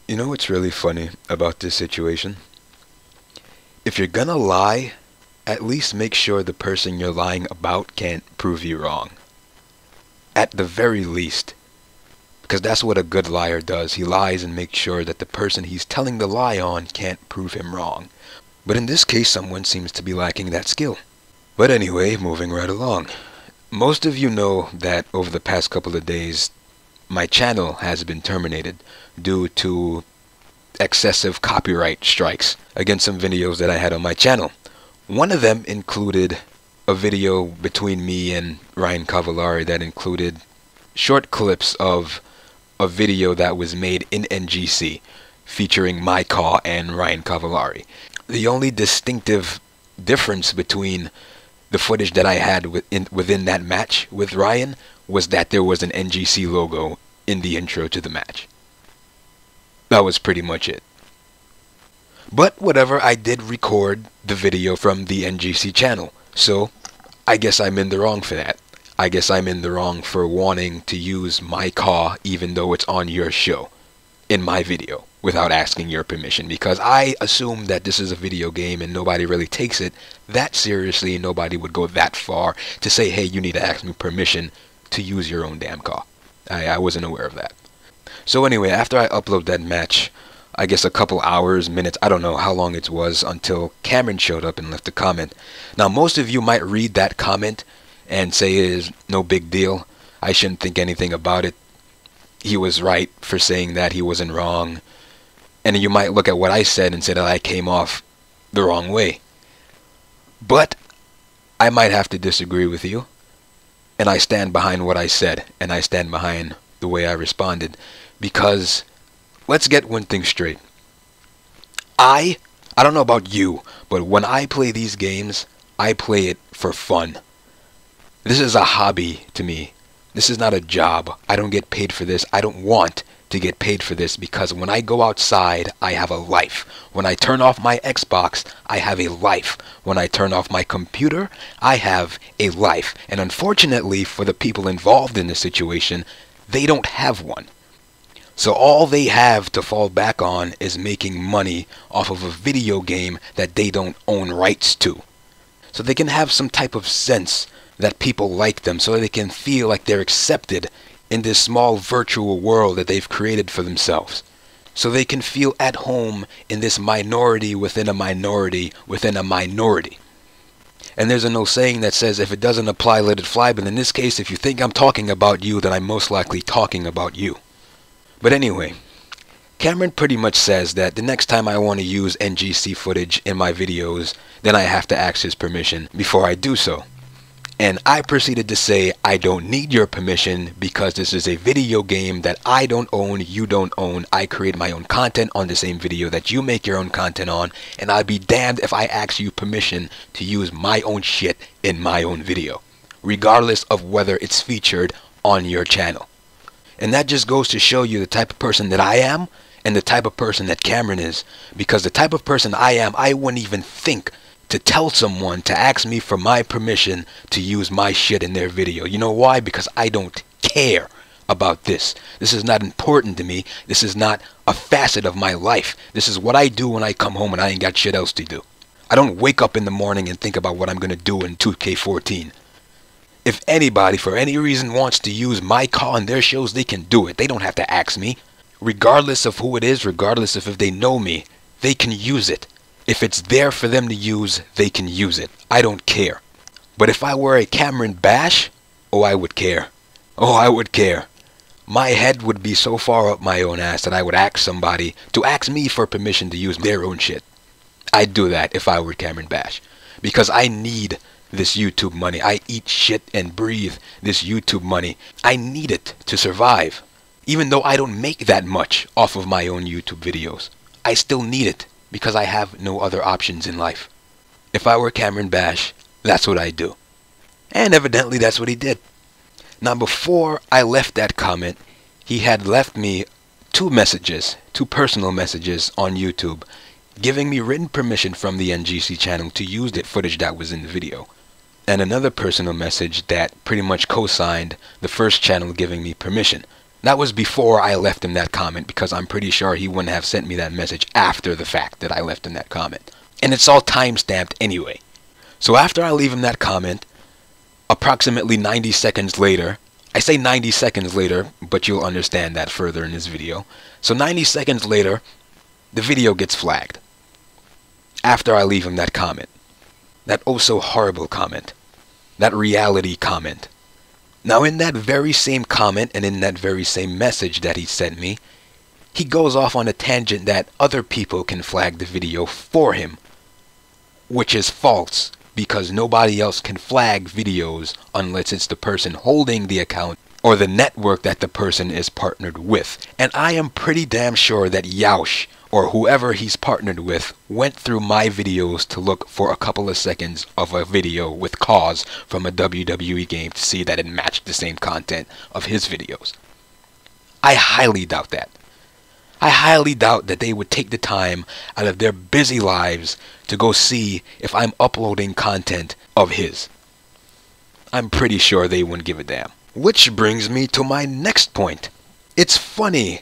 You know what's really funny about this situation? If you're gonna lie, at least make sure the person you're lying about can't prove you wrong. At the very least. Because that's what a good liar does. He lies and makes sure that the person he's telling the lie on can't prove him wrong. But in this case, someone seems to be lacking that skill. But anyway, moving right along. Most of you know that over the past couple of days, my channel has been terminated due to excessive copyright strikes against some videos that I had on my channel. One of them included a video between me and Ryan Cavallari that included short clips of a video that was made in NGC featuring my Caw and Ryan Cavallari. The only distinctive difference between the footage that I had within that match with Ryan was that there was an NGC logo in the intro to the match. That was pretty much it. But whatever, I did record the video from the NGC channel, so I guess I'm in the wrong for that. I guess I'm in the wrong for wanting to use my Caw even though it's on your show, in my video, without asking your permission, because I assume that this is a video game and nobody really takes it that seriously, and nobody would go that far to say, hey, you need to ask me permission to use your own damn Caw. I wasn't aware of that. So anyway, after I upload that match, I guess a couple hours, minutes, I don't know how long it was, until Cameron showed up and left a comment. Now, most of you might read that comment and say it is no big deal. I shouldn't think anything about it. He was right for saying that, he wasn't wrong. And you might look at what I said and say that I came off the wrong way. But I might have to disagree with you. And I stand behind what I said, and I stand behind the way I responded. Because, let's get one thing straight. I don't know about you, but when I play these games, I play it for fun. This is a hobby to me. This is not a job. I don't get paid for this. I don't want to get paid for this, because when I go outside, I have a life. When I turn off my Xbox, I have a life. When I turn off my computer, I have a life. And unfortunately for the people involved in this situation, they don't have one. So all they have to fall back on is making money off of a video game that they don't own rights to. So they can have some type of sense that people like them, so they can feel like they're accepted in this small virtual world that they've created for themselves. So they can feel at home in this minority within a minority within a minority. And there's an old saying that says, if it doesn't apply, let it fly. But in this case, if you think I'm talking about you, then I'm most likely talking about you. But anyway, Cameron pretty much says that the next time I want to use NGC footage in my videos, then I have to ask his permission before I do so. And I proceeded to say, I don't need your permission because this is a video game that I don't own, you don't own. I create my own content on the same video that you make your own content on, and I'd be damned if I ask you permission to use my own shit in my own video, regardless of whether it's featured on your channel. And that just goes to show you the type of person that I am and the type of person that Cameron is. Because the type of person I am, I wouldn't even think to tell someone to ask me for my permission to use my shit in their video. You know why? Because I don't care about this. This is not important to me. This is not a facet of my life. This is what I do when I come home and I ain't got shit else to do. I don't wake up in the morning and think about what I'm going to do in 2K14. If anybody, for any reason, wants to use my Caw in their shows, they can do it. They don't have to ask me. Regardless of who it is, regardless of if they know me, they can use it. If it's there for them to use, they can use it. I don't care. But if I were a Cameron Bash, oh, I would care. Oh, I would care. My head would be so far up my own ass that I would ask somebody to ask me for permission to use their own shit. I'd do that if I were Cameron Bash. Because I need this YouTube money. I eat shit and breathe this YouTube money. I need it to survive. Even though I don't make that much off of my own YouTube videos, I still need it because I have no other options in life. If I were Cameron Bash, that's what I'd do. And evidently that's what he did. Now before I left that comment, he had left me two personal messages on YouTube, giving me written permission from the NGC channel to use the footage that was in the video. And another personal message that pretty much co-signed the first channel giving me permission. That was before I left him that comment, because I'm pretty sure he wouldn't have sent me that message after the fact that I left him that comment. And it's all time-stamped anyway. So after I leave him that comment, approximately 90 seconds later, I say 90 seconds later, but you'll understand that further in this video. So 90 seconds later, the video gets flagged. After I leave him that comment. That oh so horrible comment. That reality comment. Now in that very same comment and in that very same message that he sent me, he goes off on a tangent that other people can flag the video for him. Which is false, because nobody else can flag videos unless it's the person holding the account or the network that the person is partnered with. And I am pretty damn sure that Yaush, or whoever he's partnered with, went through my videos to look for a couple of seconds of a video with cause from a WWE game to see that it matched the same content of his videos. I highly doubt that. I highly doubt that they would take the time out of their busy lives to go see if I'm uploading content of his. I'm pretty sure they wouldn't give a damn. Which brings me to my next point. It's funny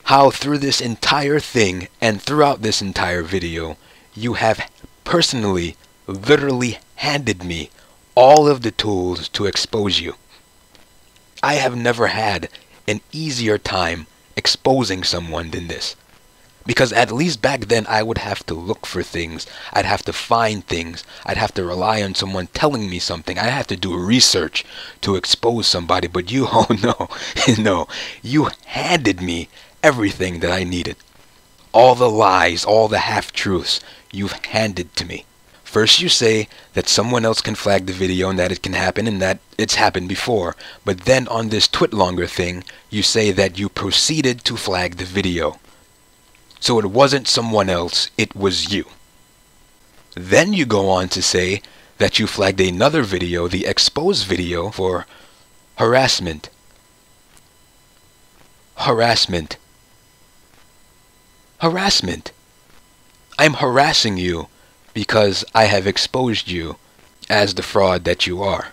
how through this entire thing and throughout this entire video, you have personally, literally handed me all of the tools to expose you. I have never had an easier time exposing someone than this. Because at least back then I would have to look for things, I'd have to find things, I'd have to rely on someone telling me something, I'd have to do research to expose somebody, but you, oh no, no, you handed me everything that I needed. All the lies, all the half-truths, you've handed to me. First you say that someone else can flag the video and that it can happen and that it's happened before. But then on this TwitLonger thing, you say that you proceeded to flag the video. So it wasn't someone else, it was you. Then you go on to say that you flagged another video, the exposed video, for harassment. Harassment. Harassment. I'm harassing you because I have exposed you as the fraud that you are.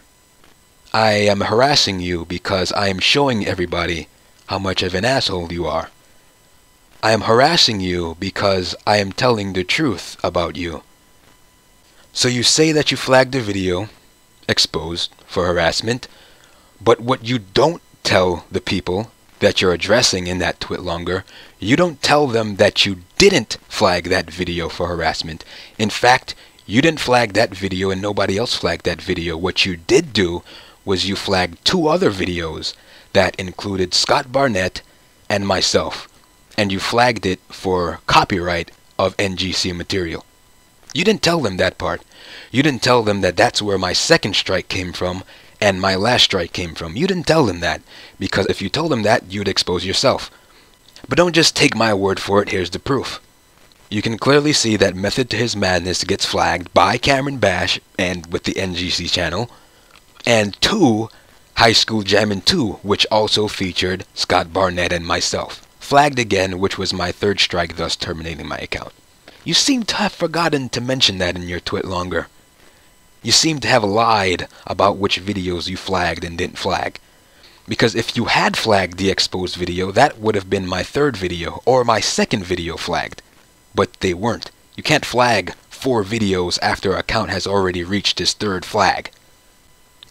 I am harassing you because I am showing everybody how much of an asshole you are. I am harassing you because I am telling the truth about you. So you say that you flagged the video, exposed, for harassment, but what you don't tell the people that you're addressing in that TwitLonger, you don't tell them that you didn't flag that video for harassment. In fact, you didn't flag that video and nobody else flagged that video. What you did do was you flagged two other videos that included Scott Barnett and myself. And you flagged it for copyright of NGC material. You didn't tell them that part. You didn't tell them that that's where my second strike came from and my last strike came from. You didn't tell them that, because if you told them that, you'd expose yourself. But don't just take my word for it, here's the proof. You can clearly see that Method to His Madness gets flagged by Cameron Bash and with the NGC channel, and 2, High School Jammin' 2, which also featured Scott Barnett and myself. Flagged again, which was my third strike, thus terminating my account. You seem to have forgotten to mention that in your TwitLonger. You seem to have lied about which videos you flagged and didn't flag. Because if you had flagged the exposed video, that would have been my third video, or my second video flagged. But they weren't. You can't flag 4 videos after an account has already reached its third flag.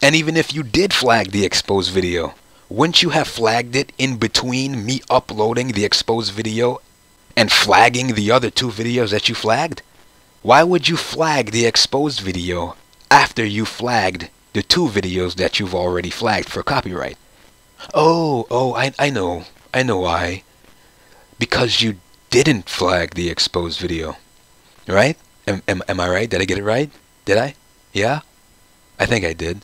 And even if you did flag the exposed video, wouldn't you have flagged it in between me uploading the exposed video and flagging the other 2 videos that you flagged? Why would you flag the exposed video after you flagged the 2 videos that you've already flagged for copyright? I know why. Because you didn't flag the exposed video, right? Am I right? Did I get it right? Did I? Yeah? I think I did.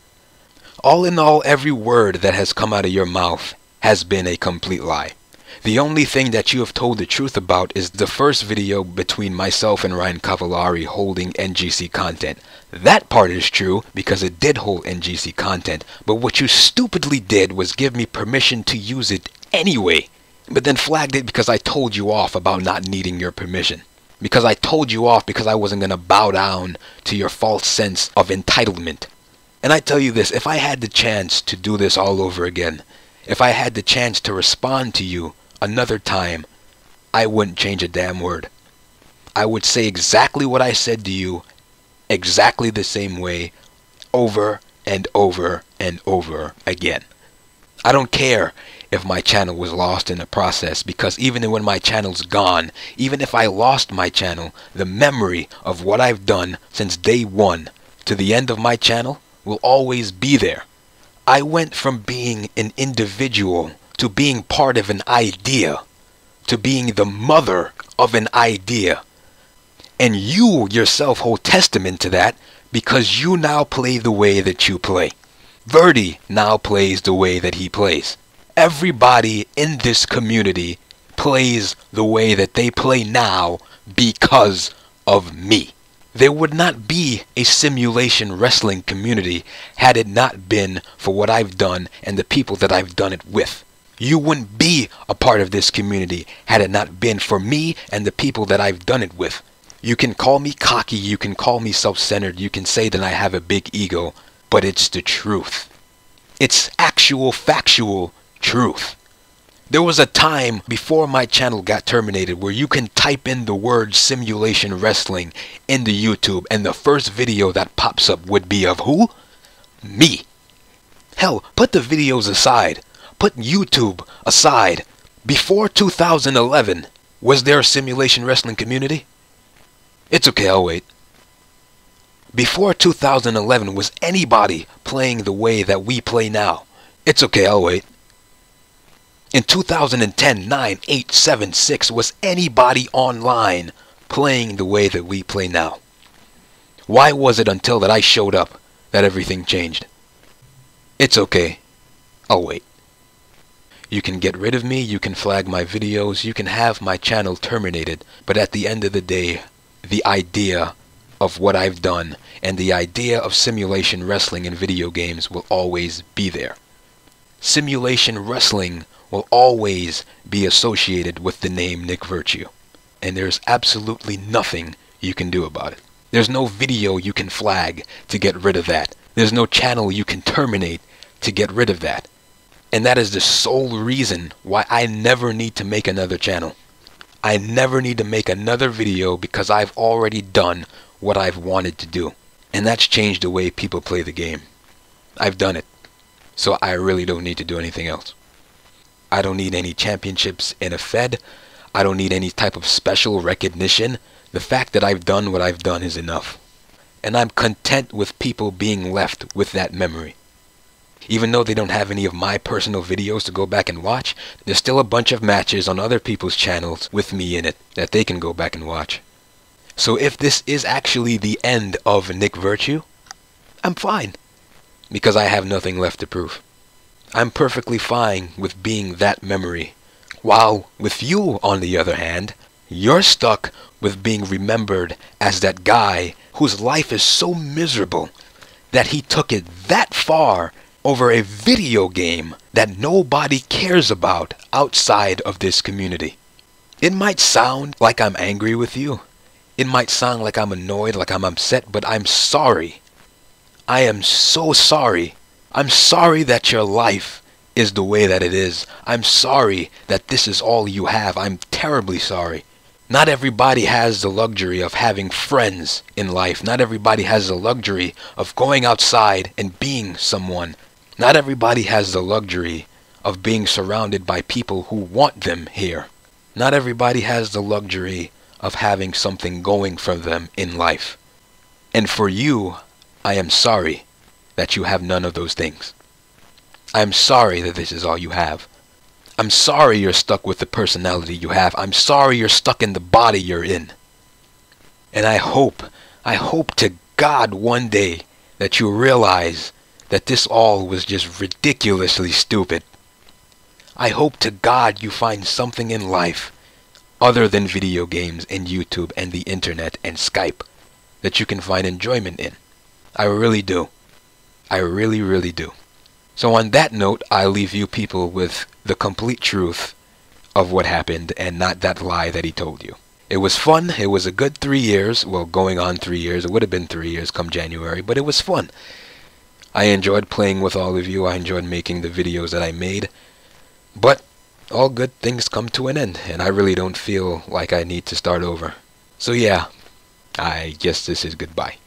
All in all, every word that has come out of your mouth has been a complete lie. The only thing that you have told the truth about is the first video between myself and Ryan Cavallari holding NGC content. That part is true because it did hold NGC content, but what you stupidly did was give me permission to use it anyway, but then flagged it because I told you off about not needing your permission. Because I told you off because I wasn't going to bow down to your false sense of entitlement. And I tell you this, if I had the chance to do this all over again, If I had the chance to respond to you another time, I wouldn't change a damn word. I would say exactly what I said to you, exactly the same way, over and over and over again. I don't care if my channel was lost in the process, because even when my channel's gone, even if I lost my channel, the memory of what I've done since day one to the end of my channel will always be there. I went from being an individual to being part of an idea, to being the mother of an idea. And you yourself hold testament to that, because you now play the way that you play. Virtue now plays the way that he plays. Everybody in this community plays the way that they play now because of me. There would not be a simulation wrestling community had it not been for what I've done and the people that I've done it with. You wouldn't be a part of this community had it not been for me and the people that I've done it with. You can call me cocky, you can call me self-centered, you can say that I have a big ego, but it's the truth. It's actual, factual truth. There was a time before my channel got terminated where you can type in the word simulation wrestling into YouTube and the first video that pops up would be of who? Me. Hell, put the videos aside. Put YouTube aside. Before 2011, was there a simulation wrestling community? It's okay, I'll wait. Before 2011, was anybody playing the way that we play now? It's okay, I'll wait. In 2010, 9, 8, 7, 6, was anybody online playing the way that we play now? Why was it until that I showed up that everything changed? It's okay, I'll wait. You can get rid of me, you can flag my videos, you can have my channel terminated, but at the end of the day, the idea of what I've done and the idea of simulation wrestling in video games will always be there. Simulation wrestling will always be associated with the name Nic Virtue, and there's absolutely nothing you can do about it. There's no video you can flag to get rid of that. There's no channel you can terminate to get rid of that. And that is the sole reason why I never need to make another channel. I never need to make another video because I've already done what I've wanted to do. And that's changed the way people play the game. I've done it. So I really don't need to do anything else. I don't need any championships in a Fed. I don't need any type of special recognition. The fact that I've done what I've done is enough. And I'm content with people being left with that memory. Even though they don't have any of my personal videos to go back and watch, there's still a bunch of matches on other people's channels with me in it that they can go back and watch. So if this is actually the end of Nic Virtue, I'm fine, because I have nothing left to prove. I'm perfectly fine with being that memory. While with you, on the other hand, you're stuck with being remembered as that guy whose life is so miserable that he took it that far over a video game that nobody cares about outside of this community. It might sound like I'm angry with you. It might sound like I'm annoyed, like I'm upset, but I'm sorry. I am so sorry. I'm sorry that your life is the way that it is. I'm sorry that this is all you have. I'm terribly sorry. Not everybody has the luxury of having friends in life. Not everybody has the luxury of going outside and being someone. Not everybody has the luxury of being surrounded by people who want them here. Not everybody has the luxury of having something going for them in life. And for you, I am sorry that you have none of those things. I am sorry that this is all you have. I'm sorry you're stuck with the personality you have. I'm sorry you're stuck in the body you're in. And I hope to God one day that you realize that this all was just ridiculously stupid. I hope to God you find something in life other than video games and YouTube and the internet and Skype that you can find enjoyment in. I really do. I really, really do. So on that note, I leave you people with the complete truth of what happened and not that lie that he told you. It was fun. It was a good 3 years. Well, going on 3 years. It would have been 3 years come January, but it was fun. I enjoyed playing with all of you. I enjoyed making the videos that I made. But all good things come to an end, and I really don't feel like I need to start over. So yeah, I guess this is goodbye.